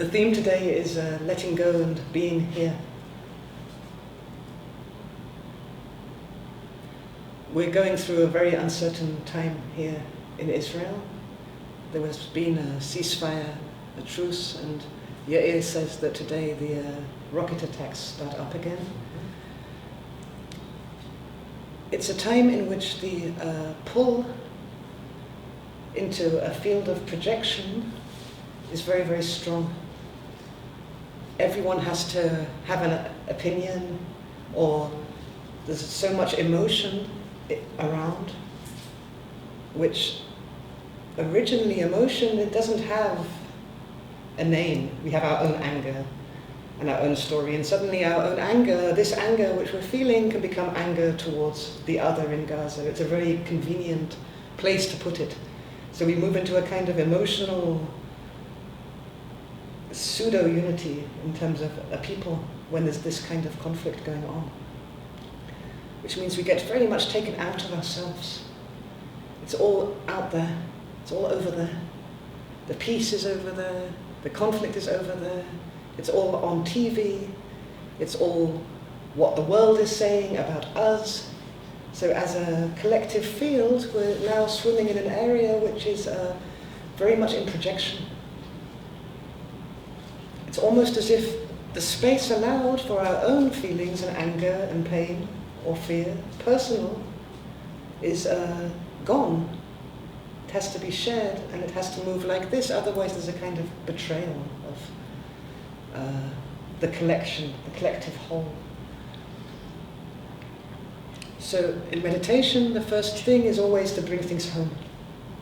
The theme today is letting go and being here. We're going through a very uncertain time here in Israel. There has been a ceasefire, a truce, and Yair says that today the rocket attacks start up again. It's a time in which the pull into a field of projection is very, very strong. Everyone has to have an opinion, or there's so much emotion around, which originally emotion, it doesn't have a name. We have our own anger and our own story, and suddenly our own anger, this anger which we're feeling, can become anger towards the other in Gaza. It's a very convenient place to put it. So we move into a kind of emotional pseudo-unity in terms of a people when there's this kind of conflict going on. Which means we get very much taken out of ourselves. It's all out there. It's all over there. The peace is over there. The conflict is over there. It's all on TV. It's all what the world is saying about us. So as a collective field, we're now swimming in an area which is very much in projection. It's almost as if the space allowed for our own feelings and anger and pain or fear, personal, is gone. It has to be shared, and it has to move like this, otherwise there's a kind of betrayal of the collection, the collective whole. So in meditation, the first thing is always to bring things home,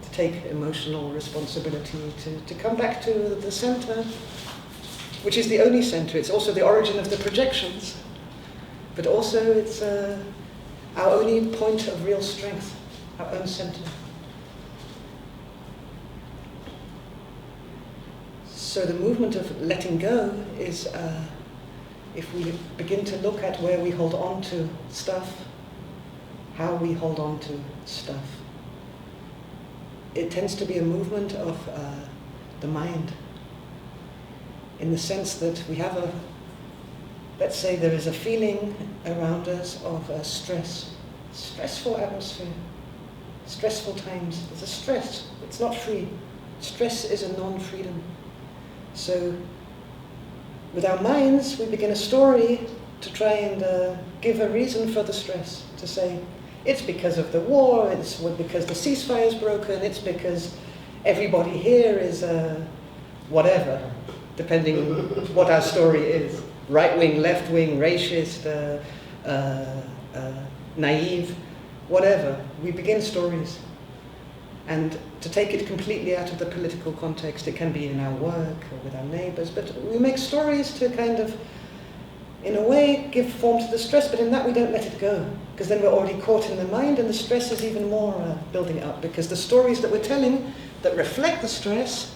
to take emotional responsibility, to come back to the center, which is the only center. It's also the origin of the projections, but also it's our only point of real strength, our own center. So the movement of letting go is, if we begin to look at where we hold on to stuff, how we hold on to stuff, it tends to be a movement of the mind, in the sense that we have a, let's say there is a feeling around us of stress, stressful atmosphere, stressful times. There's a stress, it's not free. Stress is a non-freedom. So with our minds, we begin a story to try and give a reason for the stress, to say, it's because of the war, it's because the ceasefire is broken, it's because everybody here is whatever, depending what our story is. Right-wing, left-wing, racist, naive, whatever. We begin stories. And to take it completely out of the political context, it can be in our work or with our neighbors, but we make stories to kind of, in a way, give form to the stress, but in that we don't let it go, because then we're already caught in the mind, and the stress is even more building up, because the stories that we're telling that reflect the stress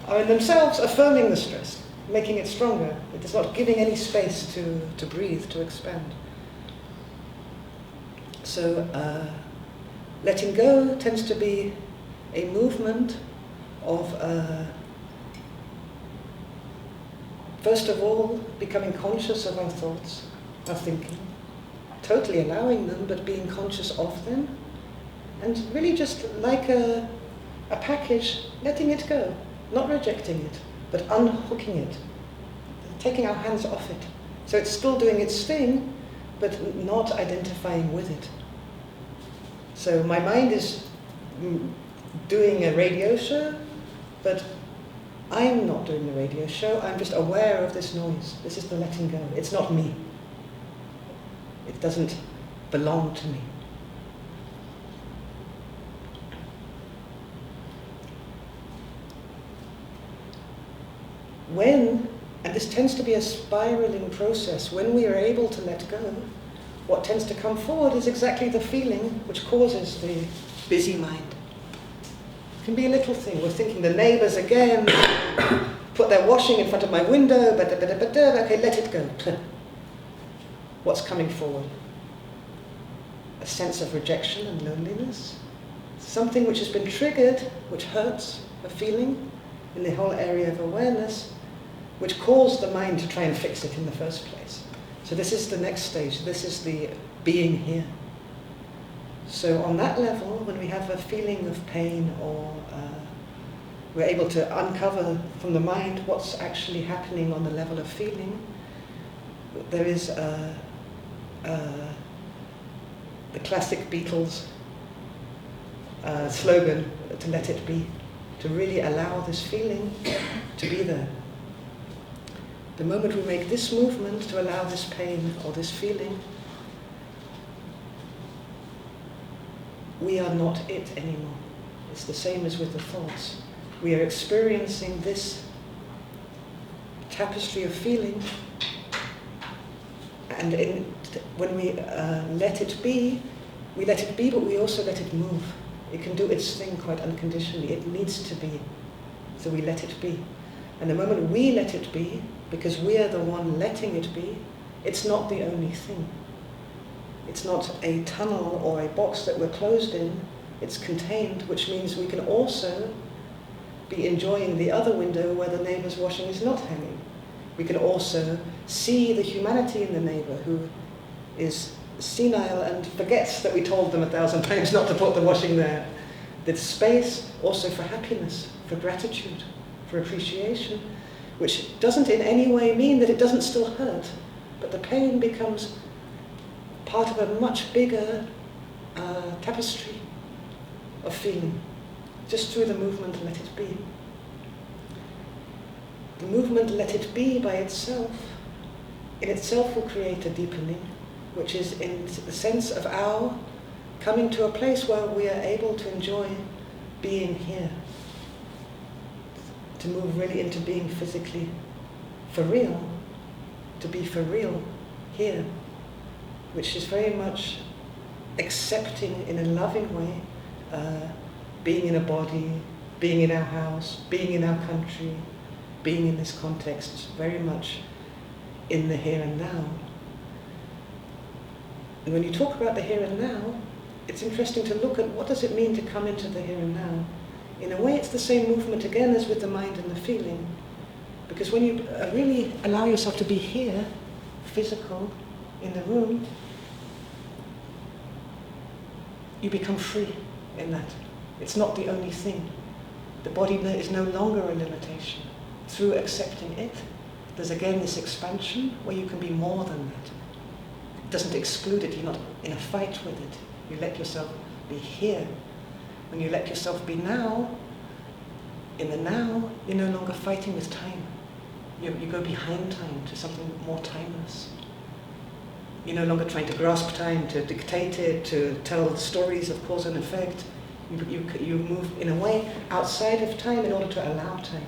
are in themselves affirming the stress, making it stronger. It is not giving any space to breathe, to expand. So letting go tends to be a movement of, first of all, becoming conscious of our thoughts, our thinking, totally allowing them, but being conscious of them, and really just like a package, letting it go. Not rejecting it, but unhooking it, taking our hands off it. So it's still doing its thing, but not identifying with it. So my mind is doing a radio show, but I'm not doing the radio show. I'm just aware of this noise. This is the letting go. It's not me. It doesn't belong to me. When, and this tends to be a spiraling process, when we are able to let go, what tends to come forward is exactly the feeling which causes the busy mind. It can be a little thing. We're thinking the neighbors again, put their washing in front of my window, okay, let it go. What's coming forward? A sense of rejection and loneliness. Something which has been triggered, which hurts, a feeling in the whole area of awareness, which caused the mind to try and fix it in the first place. So this is the next stage. This is the being here. So on that level, when we have a feeling of pain, or we're able to uncover from the mind what's actually happening on the level of feeling, there is the classic Beatles slogan, to let it be, to really allow this feeling to be there. The moment we make this movement to allow this pain or this feeling, we are not it anymore. It's the same as with the thoughts. We are experiencing this tapestry of feeling, and when we let it be, but we also let it move. It can do its thing quite unconditionally. It needs to be, so we let it be. And the moment we let it be, because we are the one letting it be, it's not the only thing. It's not a tunnel or a box that we're closed in. It's contained, which means we can also be enjoying the other window where the neighbor's washing is not hanging. We can also see the humanity in the neighbor who is senile and forgets that we told them 1,000 times not to put the washing there. There's space also for happiness, for gratitude, for appreciation, which doesn't in any way mean that it doesn't still hurt, but the pain becomes part of a much bigger tapestry of feeling, just through the movement let it be. The movement let it be by itself, in itself will create a deepening, which is in the sense of our coming to a place where we are able to enjoy being here, to move really into being physically for real, to be for real here, which is very much accepting in a loving way, being in a body, being in our house, being in our country, being in this context, very much in the here and now. And when you talk about the here and now, it's interesting to look at what does it mean to come into the here and now. In a way, it's the same movement again as with the mind and the feeling. Because when you really allow yourself to be here, physical, in the room, you become free in that. It's not the only thing. The body is no longer a limitation. Through accepting it, there's again this expansion where you can be more than that. It doesn't exclude it. You're not in a fight with it. You let yourself be here. When you let yourself be now, in the now, you're no longer fighting with time. You go behind time to something more timeless. You're no longer trying to grasp time, to dictate it, to tell stories of cause and effect. You move in a way outside of time in order to allow time.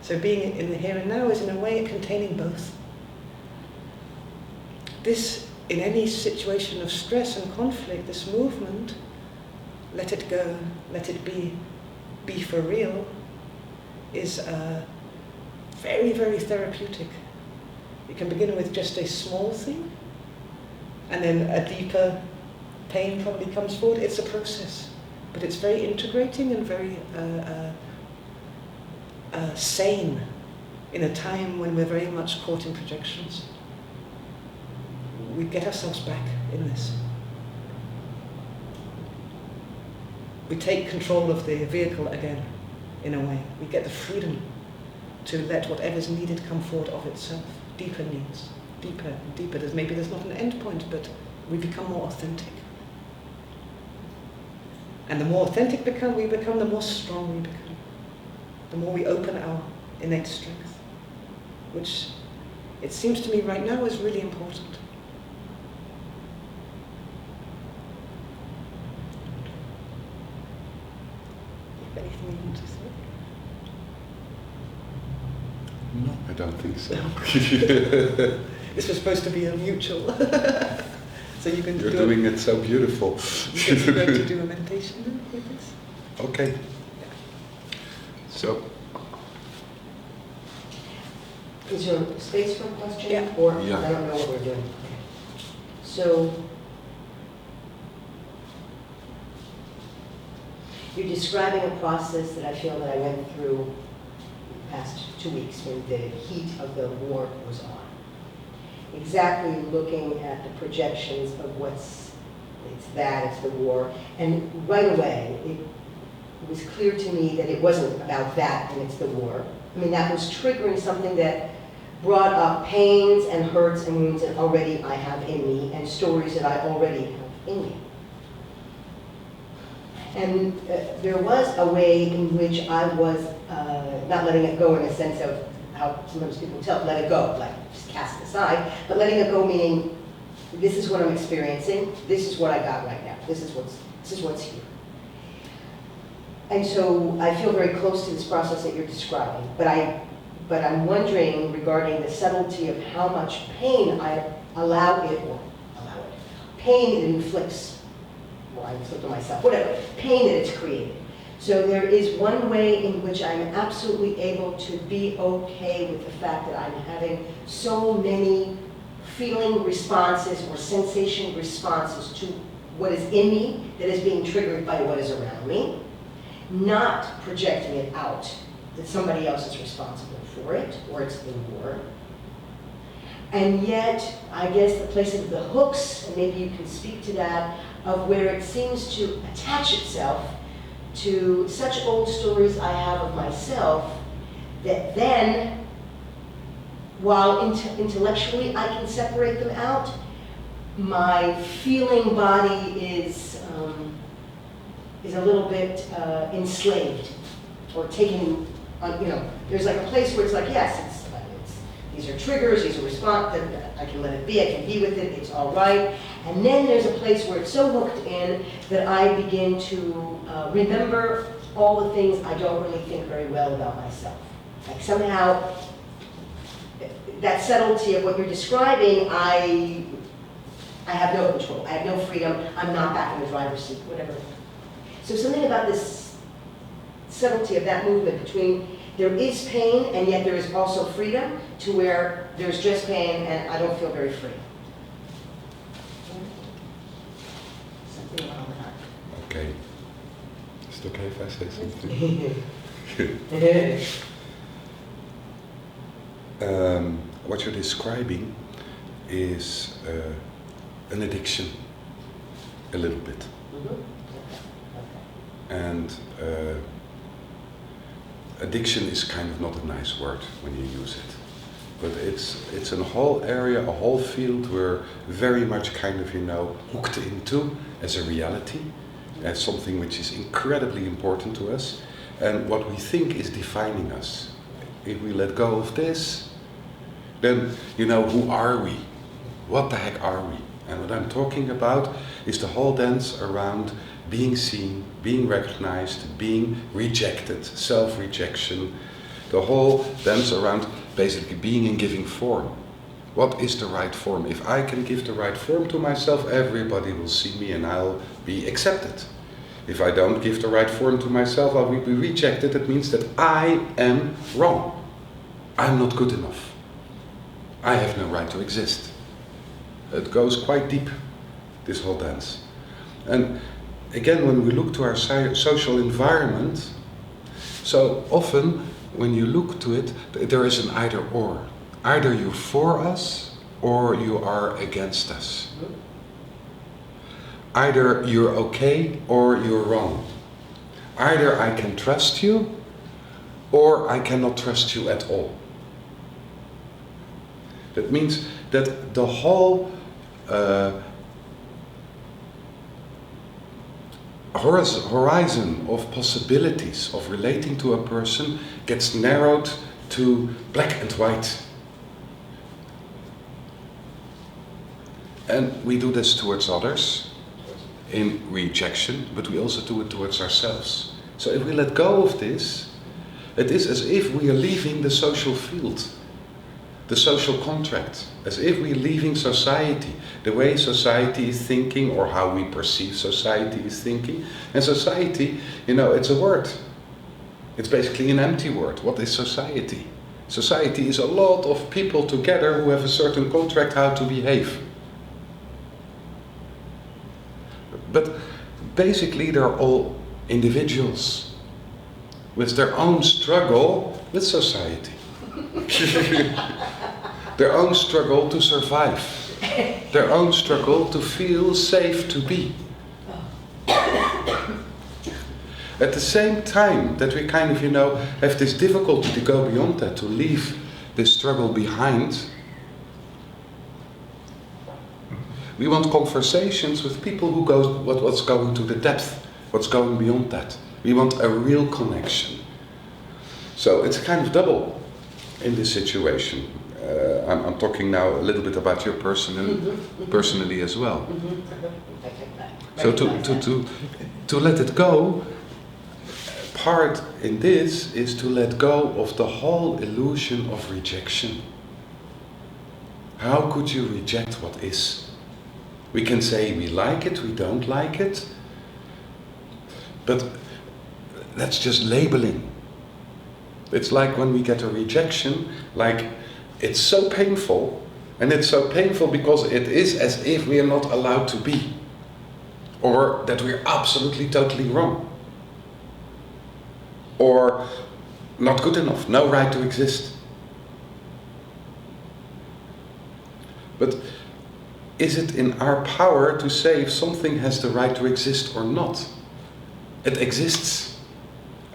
So being in the here and now is in a way containing both. This, in any situation of stress and conflict, this movement, let it go, let it be for real, is very, very therapeutic. You can begin with just a small thing, and then a deeper pain probably comes forward. It's a process, but it's very integrating and very sane in a time when we're very much caught in projections. We get ourselves back in this. We take control of the vehicle again, in a way. We get the freedom to let whatever's needed come forward of itself. Deeper needs, deeper and deeper. Maybe there's not an end point, but we become more authentic. And the more authentic we become, the more strong we become. The more we open our innate strength, which it seems to me right now is really important. Anything you want to say? No, I don't think so. This was supposed to be a mutual. So you can You're doing it so beautiful. You're going to do a meditation then with this? Okay. Yeah. So. Is there space for a question? Yeah. Or Yeah. I don't know what we're doing. So you're describing a process that I feel that I went through the past 2 weeks when the heat of the war was on. Exactly looking at the projections of it's the war, and right away it was clear to me that it wasn't about that and it's the war. I mean, that was triggering something that brought up pains and hurts and wounds that already I have in me, and stories that I already have in me. And there was a way in which I was not letting it go in a sense of how sometimes people let it go, like just cast it aside, but letting it go meaning, this is what I'm experiencing, this is what I got right now, this is what's here. And so I feel very close to this process that you're describing, but I'm wondering regarding the subtlety of how much pain I pain it inflicts, or I inflict on myself, whatever, pain that it's created. So there is one way in which I'm absolutely able to be okay with the fact that I'm having so many feeling responses or sensation responses to what is in me that is being triggered by what is around me, not projecting it out that somebody else is responsible for it, or it's the war. And yet, I guess the place of the hooks, and maybe you can speak to that, of where it seems to attach itself to such old stories I have of myself, that then, while intellectually I can separate them out, my feeling body is a little bit enslaved, or taken on, there's like a place where it's like, yes, these are triggers, these are response, I can let it be, I can be with it, it's all right. And then there's a place where it's so hooked in that I begin to remember all the things I don't really think very well about myself. Like somehow, that subtlety of what you're describing, I have no control, I have no freedom, I'm not back in the driver's seat, whatever. So something about this subtlety of that movement between there is pain and yet there is also freedom, to where there's just pain and I don't feel very free. Something around that. Okay. Is it okay if I say something? What you're describing is an addiction, a little bit. Mm-hmm. And addiction is kind of not a nice word when you use it. But it's a whole area, a whole field we're very much kind of, hooked into as a reality, as something which is incredibly important to us, and what we think is defining us. If we let go of this, then, who are we? What the heck are we? And what I'm talking about is the whole dance around being seen, being recognized, being rejected, self-rejection, the whole dance around basically being and giving form. What is the right form? If I can give the right form to myself, everybody will see me and I'll be accepted. If I don't give the right form to myself, I will be rejected. It means that I am wrong. I'm not good enough. I have no right to exist. It goes quite deep, this whole dance. And again, when we look to our social environment, so often when you look to it, there is an either or. Either you're for us or you are against us. Either you're okay or you're wrong. Either I can trust you or I cannot trust you at all. That means that the whole horizon of possibilities of relating to a person gets narrowed to black and white. And we do this towards others in rejection, but we also do it towards ourselves. So if we let go of this, it is as if we are leaving the social field, the social contract, as if we're leaving society, the way society is thinking or how we perceive society is thinking. And society, it's a word. It's basically an empty word. What is society? Society is a lot of people together who have a certain contract how to behave. But basically they're all individuals with their own struggle with society. Their own struggle to survive. Their own struggle to feel safe to be. At the same time that we kind of, have this difficulty to go beyond that, to leave this struggle behind, we want conversations with people who go what's going to the depth, what's going beyond that. We want a real connection. So it's kind of double in this situation. I'm talking now a little bit about your personally as well. So to let it go, part in this is to let go of the whole illusion of rejection. How could you reject what is? We can say we like it, we don't like it, but that's just labeling. It's like when we get a rejection, like it's so painful, and it's so painful because it is as if we are not allowed to be, or that we're absolutely totally wrong, or not good enough, no right to exist. But is it in our power to say if something has the right to exist or not? It exists.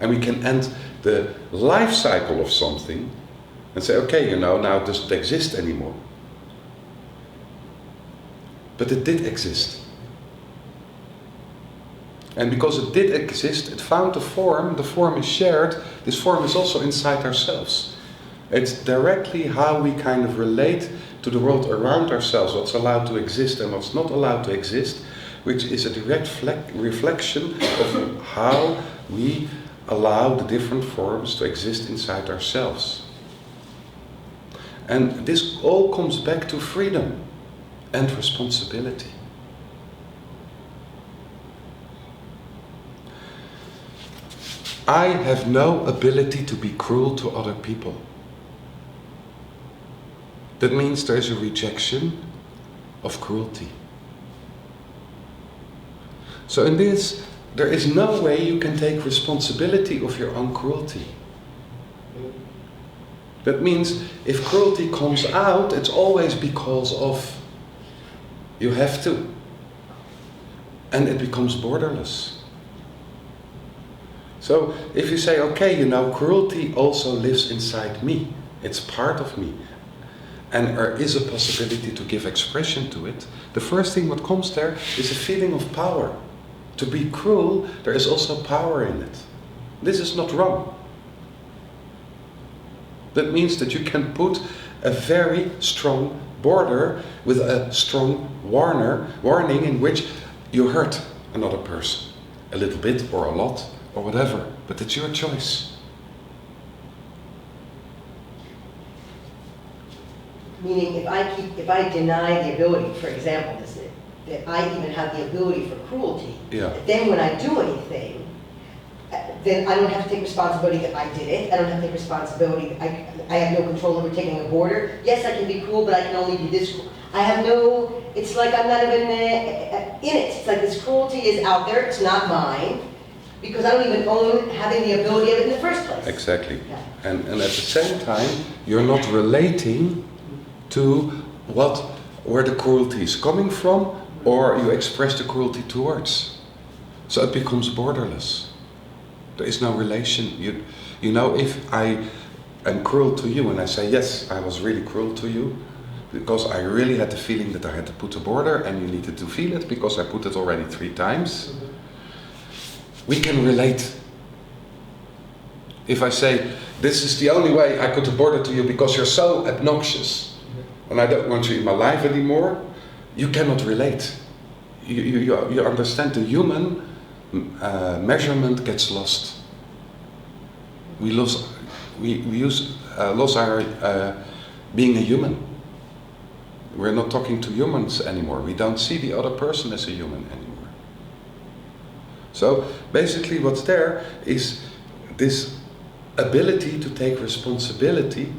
And we can end the life cycle of something and say, okay, now it doesn't exist anymore. But it did exist. And because it did exist, it found a form, the form is shared, this form is also inside ourselves. It's directly how we kind of relate to the world around ourselves, what's allowed to exist and what's not allowed to exist, which is a direct reflection of how we allow the different forms to exist inside ourselves. And this all comes back to freedom and responsibility. I have no ability to be cruel to other people. That means there is a rejection of cruelty. So in this, there is no way you can take responsibility of your own cruelty. That means if cruelty comes out, it's always because of you have to. And it becomes borderless. So if you say, okay, cruelty also lives inside me. It's part of me. And there is a possibility to give expression to it. The first thing what comes there is a feeling of power. To be cruel, there is also power in it. This is not wrong. That means that you can put a very strong border with a strong warning in which you hurt another person. A little bit or a lot or whatever, but it's your choice. Meaning, if I deny the ability, for example, that I even have the ability for cruelty, then when I do anything, then I don't have to take responsibility that I did it. I don't have to take responsibility that I have no control over taking a border. Yes, I can be cruel, but I can only be this cruel. I have no, it's like I'm not even in it. It's like this cruelty is out there, it's not mine, because I don't even own having the ability of it in the first place. Exactly. Yeah. And at the same time, you're not relating to where the cruelty is coming from, or you express the cruelty towards. So it becomes borderless. There is no relation. If I am cruel to you and I say, yes, I was really cruel to you, because I really had the feeling that I had to put a border and you needed to feel it because I put it already 3 times, we can relate. If I say, this is the only way I put a border to you because you're so obnoxious, and I don't want you in my life anymore, you cannot relate. You understand the human measurement gets lost. We lose our being a human. We're not talking to humans anymore. We don't see the other person as a human anymore. So basically what's there is this ability to take responsibility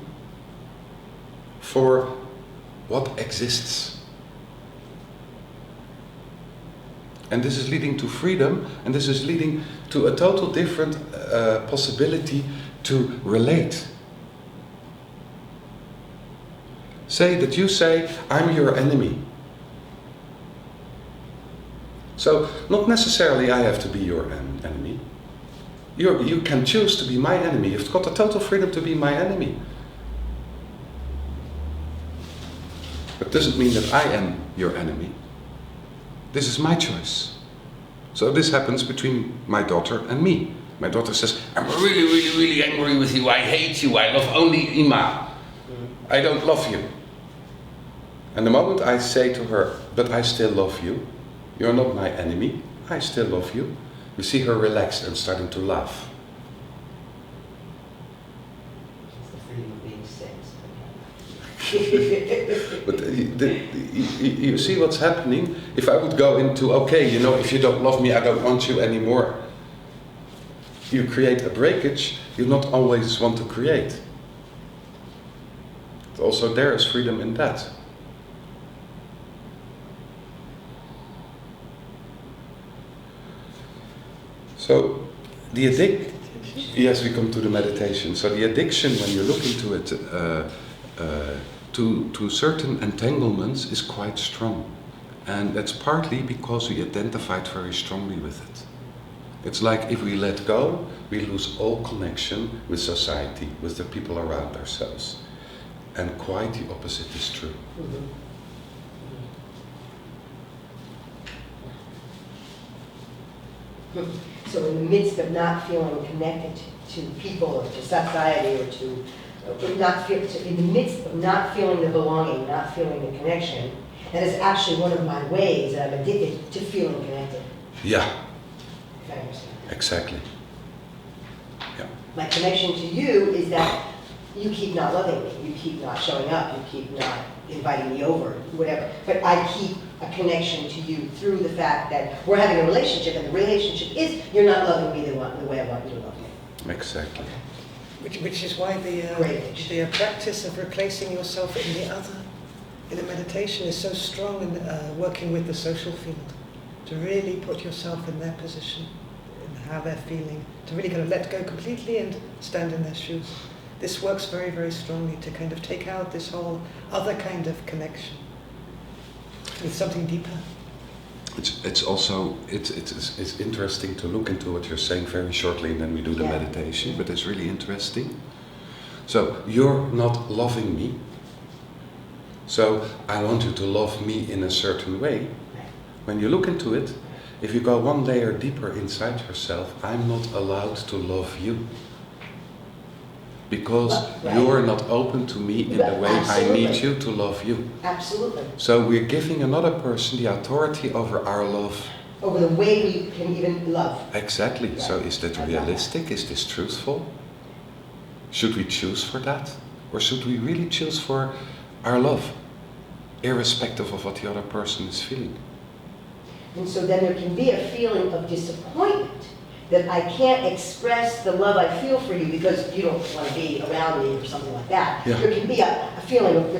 for what exists. And this is leading to freedom, and this is leading to a total different possibility to relate. Say that you say, I'm your enemy. So, not necessarily I have to be your enemy. You can choose to be my enemy. You've got the total freedom to be my enemy. But it doesn't mean that I am your enemy. This is my choice. So this happens between my daughter and me. My daughter says, I'm really, really, really angry with you. I hate you. I love only Ima. I don't love you. And the moment I say to her, but I still love you. You're not my enemy. I still love you. You see her relaxed and starting to laugh. It's the freedom of being sexed. But you see what's happening? If I would go into, okay, you know, if you don't love me, I don't want you anymore. You create a breakage you not always want to create. But also there is freedom in that. So the addiction, yes, we come to the meditation. So the addiction, when you look into it, to certain entanglements is quite strong. And that's partly because we identified very strongly with it. It's like if we let go, we lose all connection with society, with the people around ourselves. And quite the opposite is true. Mm-hmm. So in the midst of not feeling connected to people or to society or in the midst of not feeling the belonging, not feeling the connection, that is actually one of my ways that I'm addicted to feeling connected. Yeah. If I understand. Exactly. Yeah. My connection to you is that you keep not loving me, you keep not showing up, you keep not inviting me over, whatever. But I keep a connection to you through the fact that we're having a relationship, and the relationship is you're not loving me the way I want you to love me. Exactly. Which is why the practice of replacing yourself in the other, in the meditation, is so strong in working with the social field. To really put yourself in their position, in how they're feeling, to really kind of let go completely and stand in their shoes. This works very, very strongly to kind of take out this whole other kind of connection with something deeper. It's also it's interesting to look into what you're saying very shortly, and then we do the meditation. But it's really interesting. So you're not loving me. So I want you to love me in a certain way. When you look into it, if you go one layer deeper inside yourself, I'm not allowed to love you. Because you're not open to me in the way I need you to love you. Absolutely. So we're giving another person the authority over our love. Over the way we can even love. Exactly. Right. So is that realistic? Is this truthful? Should we choose for that? Or should we really choose for our love, irrespective of what the other person is feeling? And so then there can be a feeling of disappointment that I can't express the love I feel for you because you don't want to be around me or something like that. Yeah. There can be a feeling of,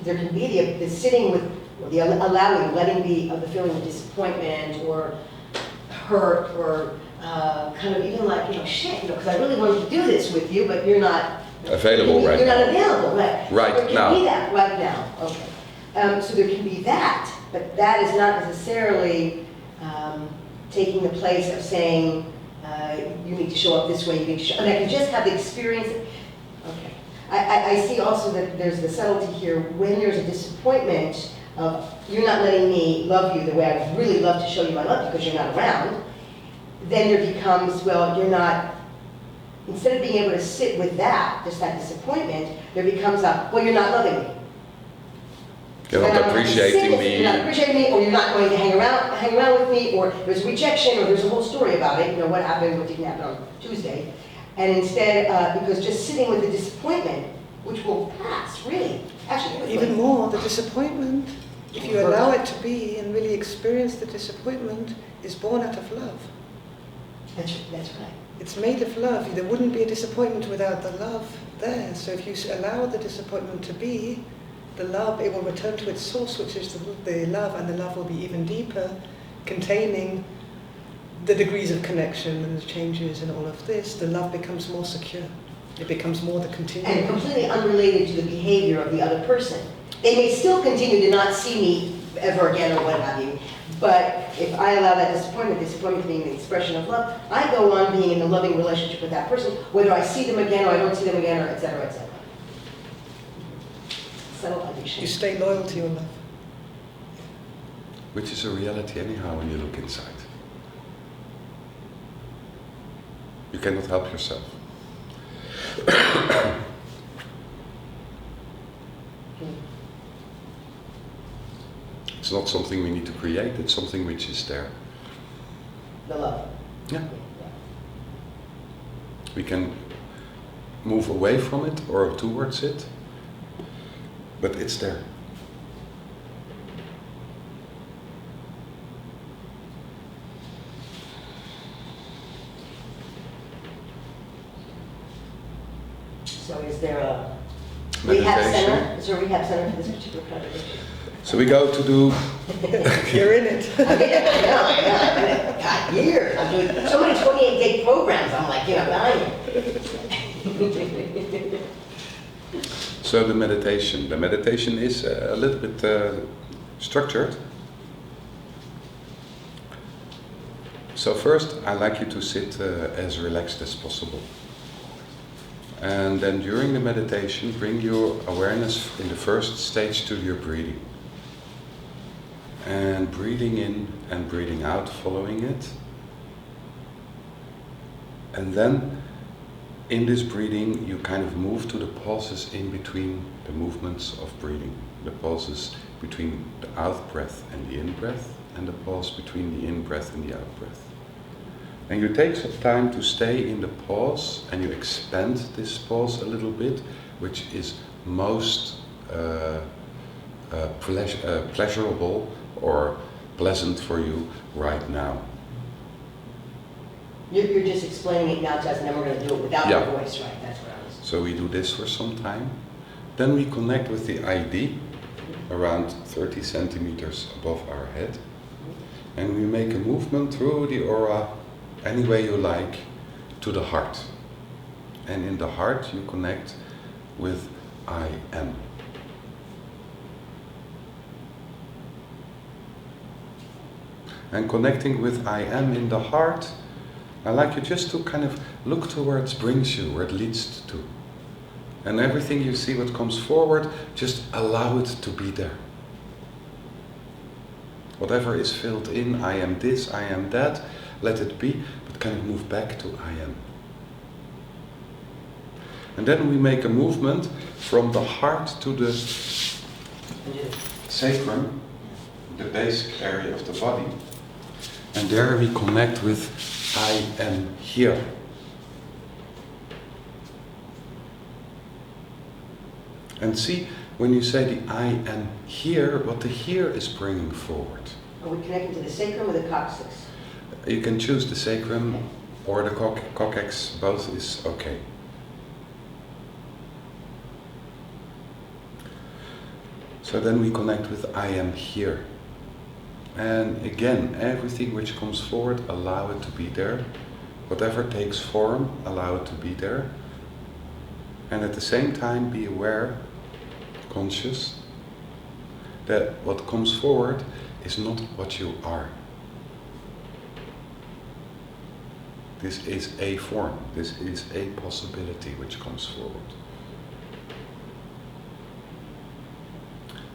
there can be the sitting with, or the allowing, letting be of the feeling of disappointment or hurt or kind of even like, shit, because I really wanted to do this with you, but you're not available right now. You're not available, right? Right there now. Can be that right now, okay. So there can be that, but that is not necessarily taking the place of saying, you need to show up this way, you need to show, and I can just have the experience. Okay. I see also that there's the subtlety here when there's a disappointment of you're not letting me love you the way I would really love to show you my love because you're not around, then there becomes, well, you're not, instead of being able to sit with that, just that disappointment, there becomes a, well, you're not loving me. You're not appreciating me. You're not appreciating me, or you're not going to hang around with me, or there's rejection, or there's a whole story about it, what happened, what didn't happen on Tuesday. And instead, because just sitting with the disappointment, which will pass, really, actually quickly. Even more, the disappointment, if you allow it to be and really experience the disappointment, is born out of love. That's right. It's made of love. There wouldn't be a disappointment without the love there. So if you allow the disappointment to be, the love, it will return to its source, which is the love, and the love will be even deeper, containing the degrees of connection and the changes and all of this. The love becomes more secure. It becomes more the continuum. And completely unrelated to the behavior of the other person. They may still continue to not see me ever again or what have you, but if I allow that disappointment being the expression of love, I go on being in a loving relationship with that person, whether I see them again or I don't see them again, or et cetera, et cetera. Subtle addiction. You stay loyal to your love. Which is a reality anyhow when you look inside. You cannot help yourself. It's not something we need to create, it's something which is there. The love. Yeah. We can move away from it or towards it, but it's there. So is there a rehab Meditation. center? Is there a rehab center for this particular kind of addiction? So we go to do. You're in it. I know. God, years. I'm doing so many 28-day programs. I'm like, dying. So the meditation is a little bit structured. So first, I like you to sit as relaxed as possible. And then during the meditation, bring your awareness in the first stage to your breathing. And breathing in and breathing out, following it. And then, in this breathing, you kind of move to the pauses in between the movements of breathing. The pauses between the out breath and the in breath, and the pause between the in breath and the out breath. And you take some time to stay in the pause, and you expand this pause a little bit, which is most pleasurable or pleasant for you right now. You're just explaining it now to us, and then we're going to do it without Yeah. your voice, right? That's what I was. So we do this for some time. Then we connect with the ID around 30 centimeters above our head. And we make a movement through the aura any way you like to the heart. And in the heart you connect with I am. And connecting with I am in the heart, I like you just to kind of look to where it brings you, where it leads to. And everything you see what comes forward, just allow it to be there. Whatever is filled in, I am this, I am that, let it be, but kind of move back to I am. And then we make a movement from the heart to the sacrum, the basic area of the body. And there we connect with I am here. And see, when you say the I am here, what the here is bringing forward. Are we connecting to the sacrum or the coccyx? You can choose the sacrum or the coccyx, both is okay. So then we connect with I am here. And again, everything which comes forward, allow it to be there. Whatever takes form, allow it to be there. And at the same time, be aware, conscious, that what comes forward is not what you are. This is a form, this is a possibility which comes forward.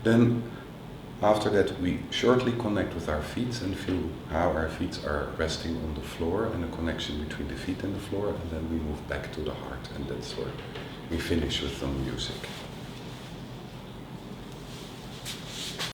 Then, after that, we shortly connect with our feet and feel how our feet are resting on the floor and a connection between the feet and the floor, and then we move back to the heart, and that's where we finish with some music.